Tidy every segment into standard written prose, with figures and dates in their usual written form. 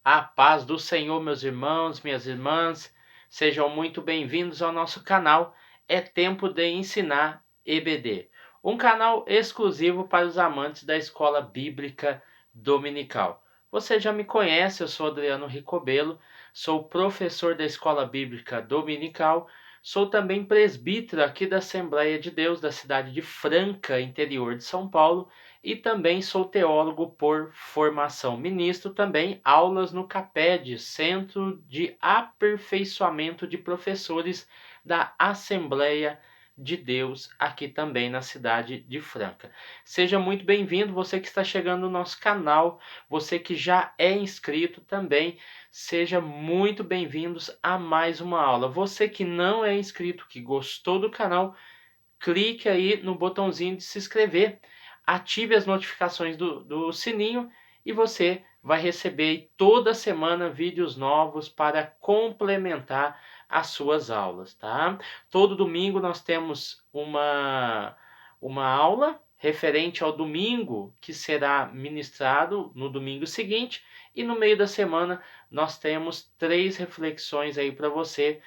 A paz do Senhor, meus irmãos, minhas irmãs, sejam muito bem-vindos ao nosso canal. É tempo de ensinar EBD, um canal exclusivo para os amantes da escola bíblica dominical. Você já me conhece, eu sou Adriano Ricobelo, sou professor da escola bíblica dominical, sou também presbítero aqui da Assembleia de Deus da cidade de Franca, interior de São Paulo, e também sou teólogo por formação. Ministro também aulas no CAPED, Centro de Aperfeiçoamento de Professores da Assembleia de Deus, aqui também na cidade de Franca. Seja muito bem-vindo, você que está chegando no nosso canal, você que já é inscrito também, seja muito bem-vindos a mais uma aula. Você que não é inscrito, que gostou do canal, clique aí no botãozinho de se inscrever, ative as notificações do sininho e você vai receber toda semana vídeos novos para complementar as suas aulas, tá? Todo domingo nós temos uma aula referente ao domingo que será ministrado no domingo seguinte, e no meio da semana nós temos 3 reflexões aí para você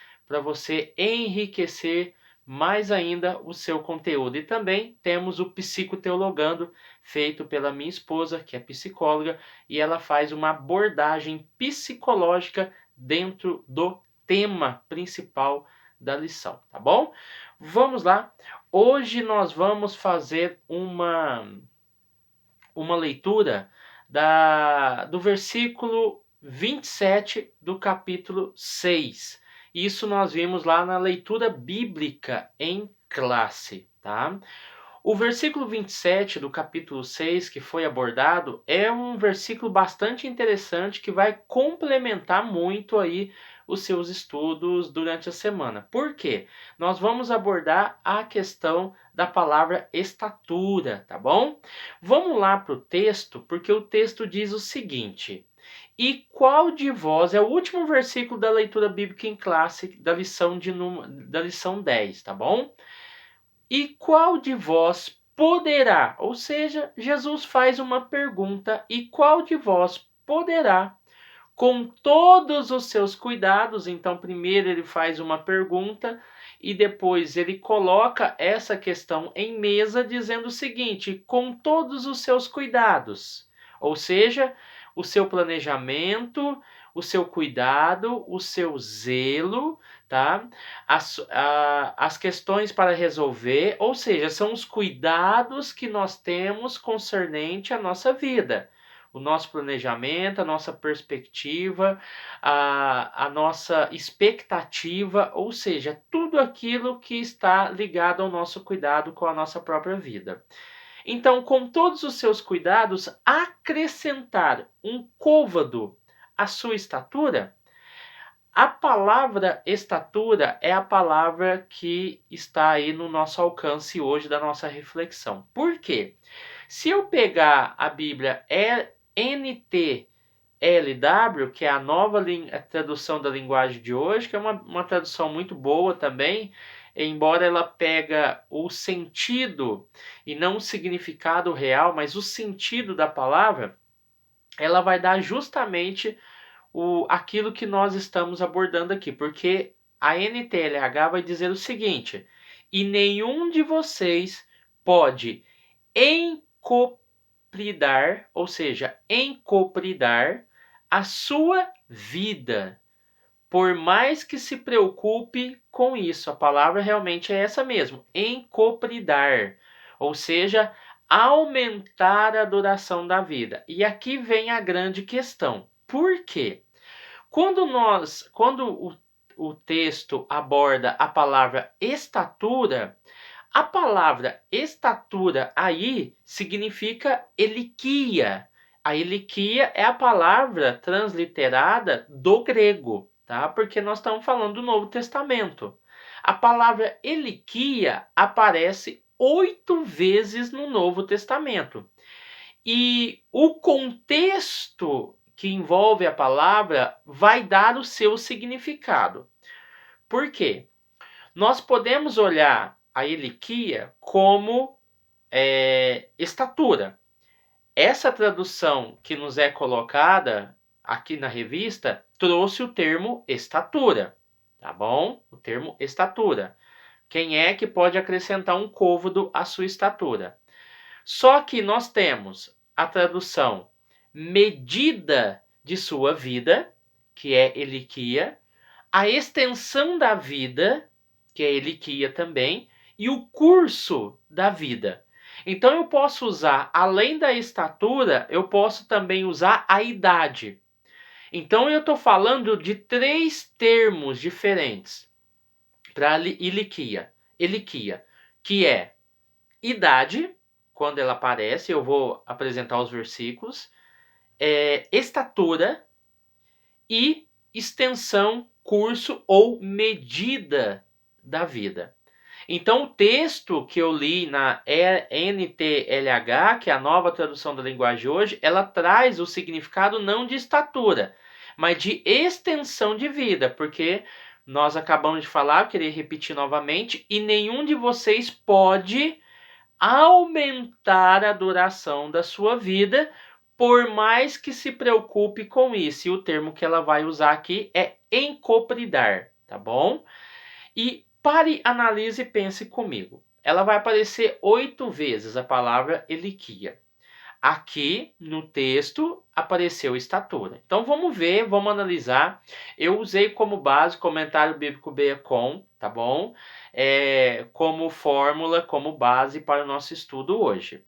enriquecer mais ainda o seu conteúdo. E também temos o Psicoteologando, feito pela minha esposa, que é psicóloga, e ela faz uma abordagem psicológica dentro do tema principal da lição, tá bom? Vamos lá. Hoje nós vamos fazer uma leitura do versículo 27 do capítulo 6. Isso nós vimos lá na leitura bíblica em classe, tá? O versículo 27 do capítulo 6 que foi abordado é um versículo bastante interessante que vai complementar muito aí os seus estudos durante a semana. Por quê? Nós vamos abordar a questão da palavra estatura, tá bom? Vamos lá para o texto, porque o texto diz o seguinte: e qual de vós, é o último versículo da leitura bíblica em classe da lição 10, tá bom? E qual de vós poderá, ou seja, Jesus faz uma pergunta, e qual de vós poderá, com todos os seus cuidados, então primeiro ele faz uma pergunta e depois ele coloca essa questão em mesa dizendo o seguinte: com todos os seus cuidados, ou seja, o seu planejamento, o seu cuidado, o seu zelo, tá? As questões para resolver, ou seja, são os cuidados que nós temos concernente à nossa vida. O nosso planejamento, a nossa perspectiva, a nossa expectativa, ou seja, tudo aquilo que está ligado ao nosso cuidado com a nossa própria vida. Então, com todos os seus cuidados, acrescentar um côvado à sua estatura. A palavra estatura é a palavra que está aí no nosso alcance hoje da nossa reflexão. Por quê? Se eu pegar a Bíblia NTLW, que é a nova tradução da linguagem de hoje, que é uma tradução muito boa também, embora ela pega o sentido e não o significado real, mas o sentido da palavra, ela vai dar justamente aquilo que nós estamos abordando aqui, porque a NTLH vai dizer o seguinte: e nenhum de vocês pode encopridar, ou seja, encopridar a sua vida, por mais que se preocupe com isso. A palavra realmente é essa mesmo, encopridar, ou seja, aumentar a duração da vida. E aqui vem a grande questão. Por quê? Quando o texto aborda a palavra estatura, a palavra estatura aí significa eliquia. A eliquia é a palavra transliterada do grego, tá? Porque nós estamos falando do Novo Testamento. A palavra eliquia aparece 8 vezes no Novo Testamento. E o contexto que envolve a palavra vai dar o seu significado. Por quê? Nós podemos olhar a eliquia como estatura. Essa tradução que nos é colocada aqui na revista, trouxe o termo estatura, tá bom? O termo estatura. Quem é que pode acrescentar um côvado à sua estatura? Só que nós temos a tradução medida de sua vida, que é eliquia, a extensão da vida, que é eliquia também, e o curso da vida. Então eu posso usar, além da estatura, eu posso também usar a idade. Então eu estou falando de 3 termos diferentes para eliquia, que é idade, quando ela aparece, eu vou apresentar os versículos, estatura e extensão, curso ou medida da vida. Então, o texto que eu li na NTLH, que é a nova tradução da linguagem hoje, ela traz o significado não de estatura, mas de extensão de vida, porque nós acabamos de falar, eu queria repetir novamente, e nenhum de vocês pode aumentar a duração da sua vida, por mais que se preocupe com isso. E o termo que ela vai usar aqui é encopridar, tá bom? E pare, analise e pense comigo. Ela vai aparecer 8 vezes a palavra eliquia. Aqui no texto apareceu estatura. Então vamos ver, vamos analisar. Eu usei como base o comentário bíblico Beacon, tá bom? Como fórmula, como base para o nosso estudo hoje.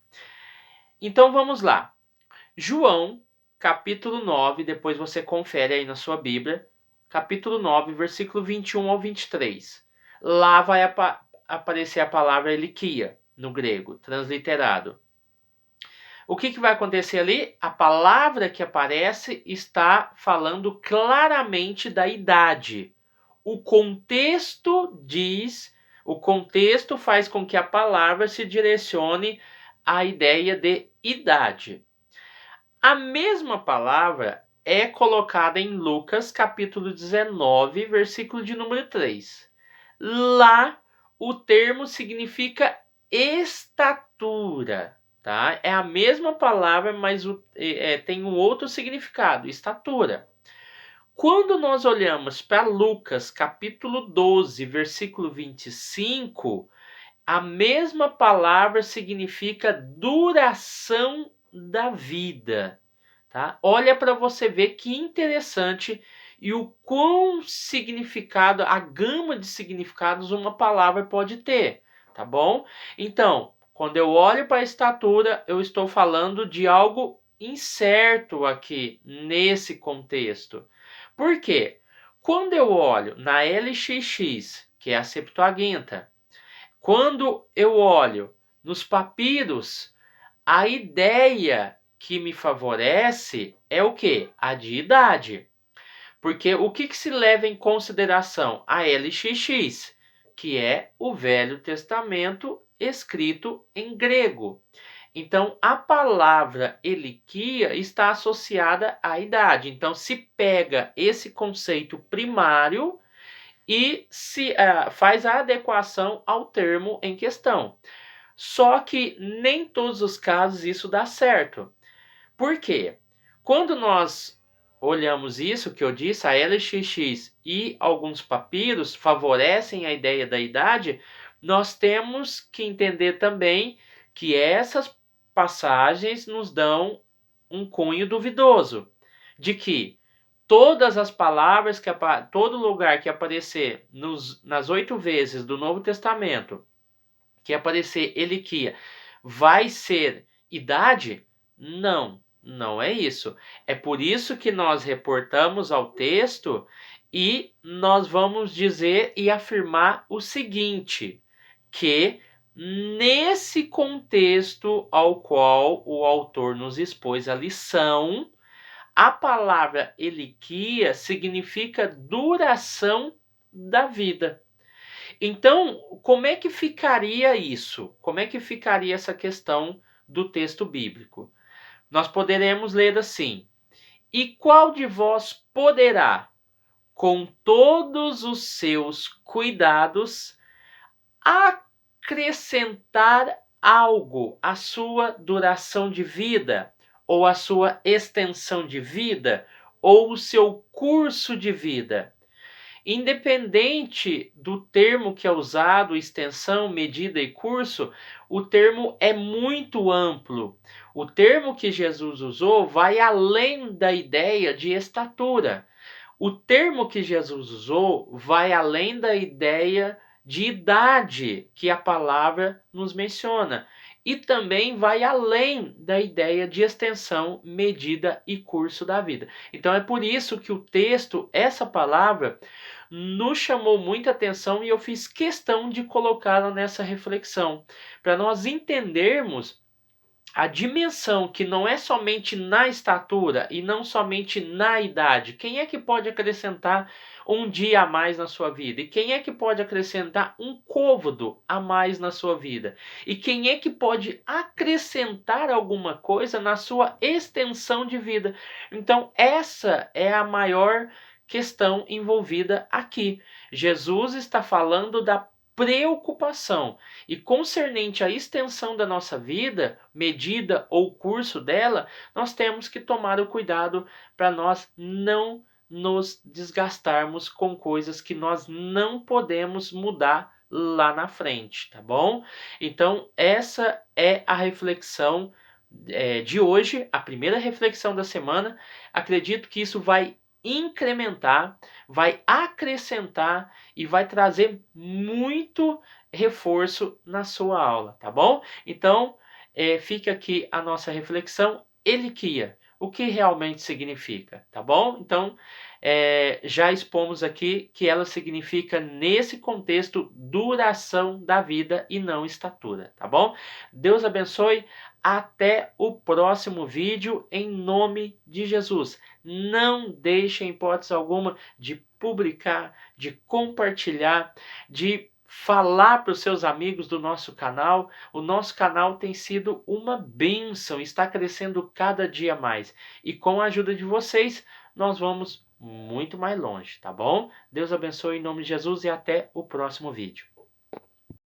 Então vamos lá. João, capítulo 9, depois você confere aí na sua Bíblia, capítulo 9, versículo 21 ao 23. Lá vai aparecer a palavra eliquia, no grego, transliterado. O que vai acontecer ali? A palavra que aparece está falando claramente da idade. O contexto faz com que a palavra se direcione à ideia de idade. A mesma palavra é colocada em Lucas capítulo 19, versículo de número 3. Lá o termo significa estatura. Tá? É a mesma palavra, mas tem um outro significado, estatura. Quando nós olhamos para Lucas, capítulo 12, versículo 25, a mesma palavra significa duração da vida. Tá? Olha para você ver que interessante e o quão significado, a gama de significados uma palavra pode ter, tá bom? Então, quando eu olho para a estatura, eu estou falando de algo incerto aqui nesse contexto. Por quê? Quando eu olho na LXX, que é a Septuaginta, quando eu olho nos papiros, a ideia que me favorece é o quê? A de idade. Porque o que se leva em consideração? A LXX, que é o Velho Testamento escrito em grego. Então, a palavra eliquia está associada à idade. Então, se pega esse conceito primário e se faz a adequação ao termo em questão. Só que nem todos os casos isso dá certo. Por quê? Quando nós olhamos isso que eu disse, a LXX e alguns papiros favorecem a ideia da idade, nós temos que entender também que essas passagens nos dão um cunho duvidoso, de que todas as palavras, todo lugar que aparecer nas 8 vezes do Novo Testamento, que aparecer eliquia, vai ser idade? Não, não é isso. É por isso que nós reportamos ao texto e nós vamos dizer e afirmar o seguinte, que nesse contexto ao qual o autor nos expôs a lição, a palavra eliquia significa duração da vida. Então, como é que ficaria isso? Como é que ficaria essa questão do texto bíblico? Nós poderemos ler assim: E qual de vós poderá, com todos os seus cuidados, acrescentar algo à sua duração de vida, ou à sua extensão de vida, ou o seu curso de vida. Independente do termo que é usado, extensão, medida e curso, o termo é muito amplo. O termo que Jesus usou vai além da ideia de estatura. O termo que Jesus usou vai além da ideia de idade que a palavra nos menciona. E também vai além da ideia de extensão, medida e curso da vida. Então é por isso que o texto, essa palavra, nos chamou muita atenção e eu fiz questão de colocá-la nessa reflexão, para nós entendermos a dimensão que não é somente na estatura e não somente na idade. Quem é que pode acrescentar um dia a mais na sua vida? E quem é que pode acrescentar um côvado a mais na sua vida? E quem é que pode acrescentar alguma coisa na sua extensão de vida? Então, essa é a maior questão envolvida aqui. Jesus está falando da preocupação e concernente à extensão da nossa vida, medida ou curso dela, nós temos que tomar o cuidado para nós não nos desgastarmos com coisas que nós não podemos mudar lá na frente, tá bom? Então, essa é a reflexão de hoje, a primeira reflexão da semana. Acredito que isso vai incrementar, vai acrescentar e vai trazer muito reforço na sua aula, tá bom? Então, fica aqui a nossa reflexão. Eliquia, o que realmente significa, tá bom? Então, já expomos aqui que ela significa, nesse contexto, duração da vida e não estatura, tá bom? Deus abençoe. Até o próximo vídeo, em nome de Jesus. Não deixe, em hipótese alguma, de publicar, de compartilhar, de falar para os seus amigos do nosso canal. O nosso canal tem sido uma bênção, está crescendo cada dia mais. E com a ajuda de vocês, nós vamos muito mais longe, tá bom? Deus abençoe em nome de Jesus e até o próximo vídeo.